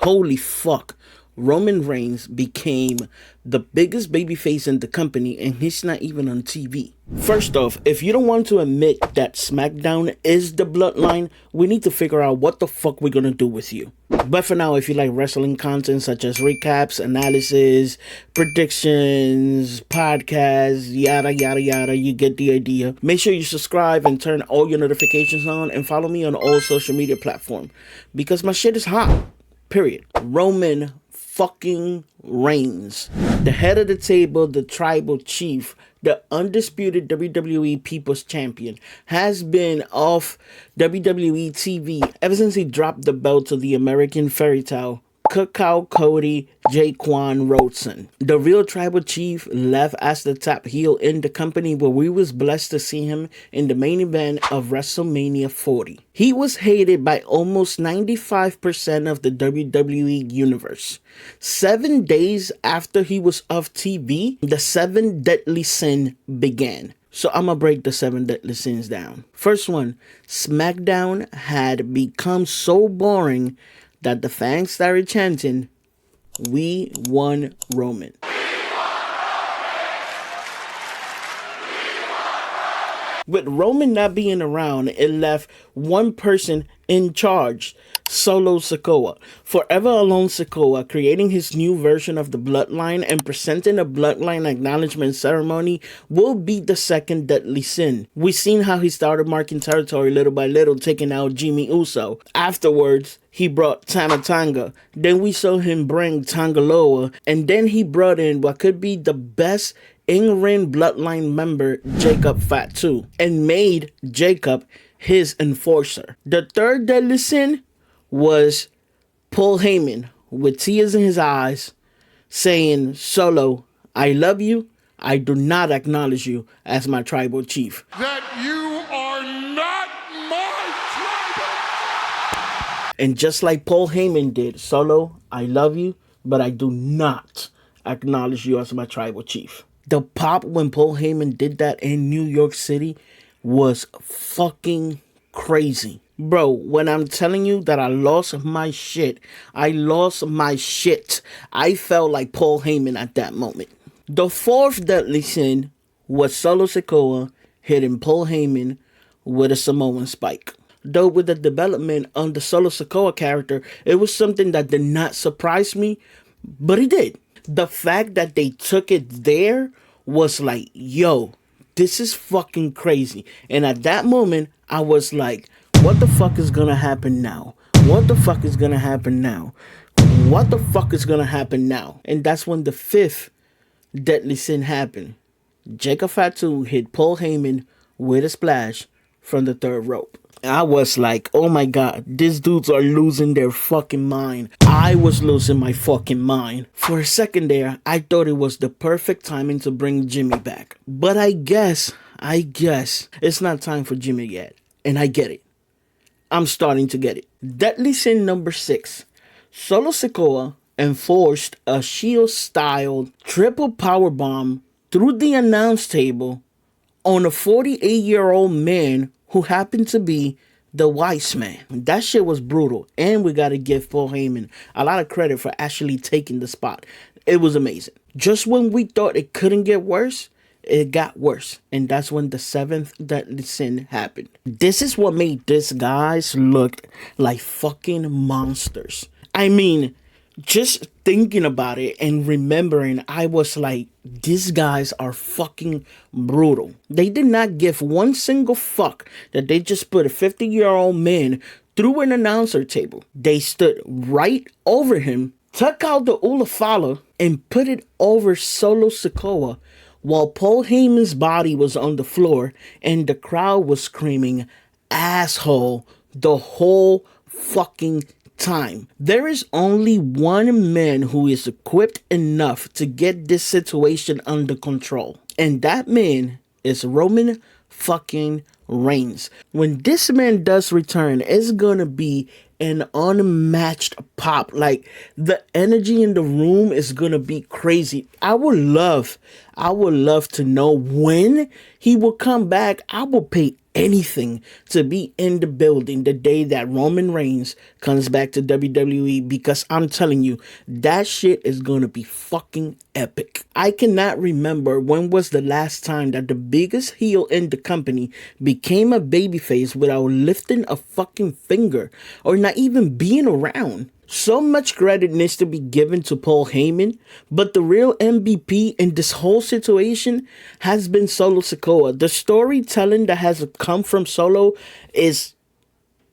Holy fuck. Roman Reigns became the biggest babyface in the company, and he's not even on TV. First off, if you don't want to admit that Smackdown is the Bloodline, we need to figure out what the fuck we're gonna do with you. But for now, if you like wrestling content such as recaps, analysis, predictions, podcasts, yada yada yada, you get the idea. Make sure you subscribe and turn all your notifications on, and follow me on all social media platforms because my shit is hot. Period. Roman fucking Reigns, the head of the table, the tribal chief, the undisputed WWE People's Champion, has been off WWE TV ever since he dropped the belt to the American Fairy Tale Cacao Cody Jaquan Rhodeson. The real tribal chief left as the top heel in the company, where we was blessed to see him in the main event of WrestleMania 40. He was hated by almost 95% of the WWE universe. 7 days after he was off TV, the 7 deadly sin began. So I'm gonna break the 7 deadly sins down. First one, SmackDown had become so boring that the fans started chanting, "We won Roman." With Roman not being around, it left one person in charge, Solo Sikoa. Forever Alone Sikoa, creating his new version of the Bloodline and presenting a Bloodline acknowledgement ceremony, will be the second deadly sin. We've seen how he started marking territory little by little, taking out Jimmy Uso. Afterwards, he brought Tama Tonga. Then we saw him bring Tangaloa. And then he brought in what could be the best in-ring Bloodline member, Jacob Fatu, and made Jacob his enforcer. The third deadly sin was Paul Heyman, with tears in his eyes, saying, "Solo, I love you. I do not acknowledge you as my tribal chief." That you are not my tribal. And just like Paul Heyman did, "Solo, I love you, but I do not acknowledge you as my tribal chief." The pop when Paul Heyman did that in New York City was fucking crazy. Bro, when I'm telling you that I lost my shit, I lost my shit. I felt like Paul Heyman at that moment. The fourth deadly sin was Solo Sikoa hitting Paul Heyman with a Samoan spike. Though with the development on the Solo Sikoa character, it was something that did not surprise me, but it did. The fact that they took it there was like, yo, this is fucking crazy. And at that moment, I was like, what the fuck is gonna happen now? What the fuck is gonna happen now? What the fuck is gonna happen now? And that's when the fifth deadly sin happened. Jacob Fatu hit Paul Heyman with a splash from the third rope. I was like, oh my god, these dudes are losing their fucking mind. I was losing my fucking mind. For a second there, I thought it was the perfect timing to bring Jimmy back. But I guess it's not time for Jimmy yet. And I get it. I'm starting to get it. Deadly sin number 6. Solo Sikoa enforced a Shield-styled triple powerbomb through the announce table on a 48-year-old man who happened to be the Wise Man. That shit was brutal. And we gotta give Paul Heyman a lot of credit for actually taking the spot. It was amazing. Just when we thought it couldn't get worse, it got worse. And that's when the 7th deadly sin happened. This is what made these guys look like fucking monsters. I mean, just thinking about it and remembering, I was like, these guys are fucking brutal. They did not give one single fuck that they just put a 50-year-old man through an announcer table. They stood right over him, took out the Ulafala, and put it over Solo Sikoa while Paul Heyman's body was on the floor and the crowd was screaming, "Asshole," the whole fucking time. There is only one man who is equipped enough to get this situation under control. And that man is Roman fucking Reigns. When this man does return, it's gonna be an unmatched pop. Like, the energy in the room is gonna be crazy. I would love I would love to know when he will come back. I will pay anything to be in the building the day that Roman Reigns comes back to WWE, because I'm telling you, that shit is gonna be fucking epic. I cannot remember when was the last time that the biggest heel in the company became a babyface without lifting a fucking finger or not even being around. So much credit needs to be given to Paul Heyman, but the real MVP in this whole situation has been Solo Sikoa. The storytelling that has come from Solo is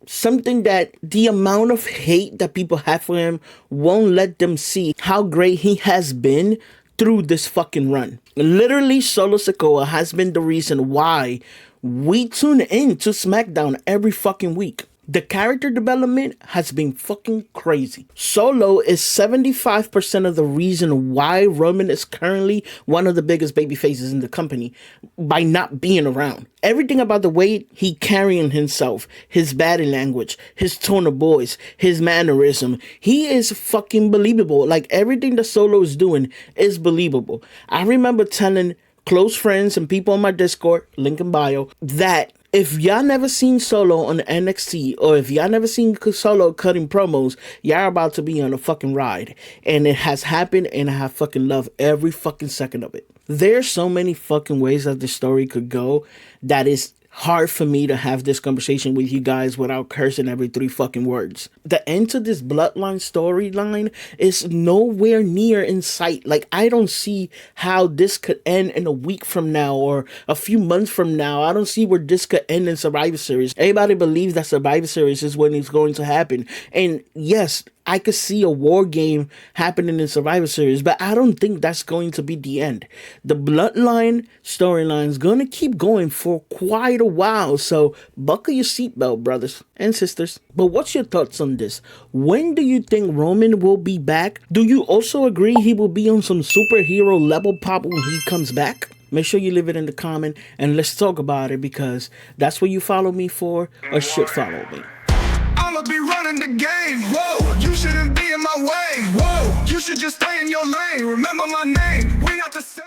something that the amount of hate that people have for him won't let them see how great he has been through this fucking run. Literally, Solo Sikoa has been the reason why we tune in to Smackdown every fucking week. The character development has been fucking crazy. Solo is 75% of the reason why Roman is currently one of the biggest baby faces in the company by not being around. Everything about the way he carrying himself, his body language, his tone of voice, his mannerism, he is fucking believable. Like, everything that Solo is doing is believable. I remember telling close friends and people on my Discord, link in bio, that if y'all never seen Solo on NXT, or if y'all never seen Solo cutting promos, y'all about to be on a fucking ride. And it has happened, and I have fucking loved every fucking second of it. There's so many fucking ways that the story could go that is hard for me to have this conversation with you guys without cursing every 3 fucking words. The end to this Bloodline storyline is nowhere near in sight. Like, I don't see how this could end in a week from now or a few months from now. I don't see where this could end in Survivor Series. Everybody believes that Survivor Series is when it's going to happen. And yes, I could see a war game happening in Survivor Series, but I don't think that's going to be the end. The Bloodline storyline is going to keep going for quite a while, so buckle your seatbelt, brothers and sisters. But what's your thoughts on this? When do you think Roman will be back? Do you also agree he will be on some superhero level pop when he comes back? Make sure you leave it in the comment and let's talk about it, because that's what you follow me for, or should follow me. I'ma be running the game, whoa. You shouldn't be in my way, whoa. You should just stay in your lane. Remember my name, we not the same.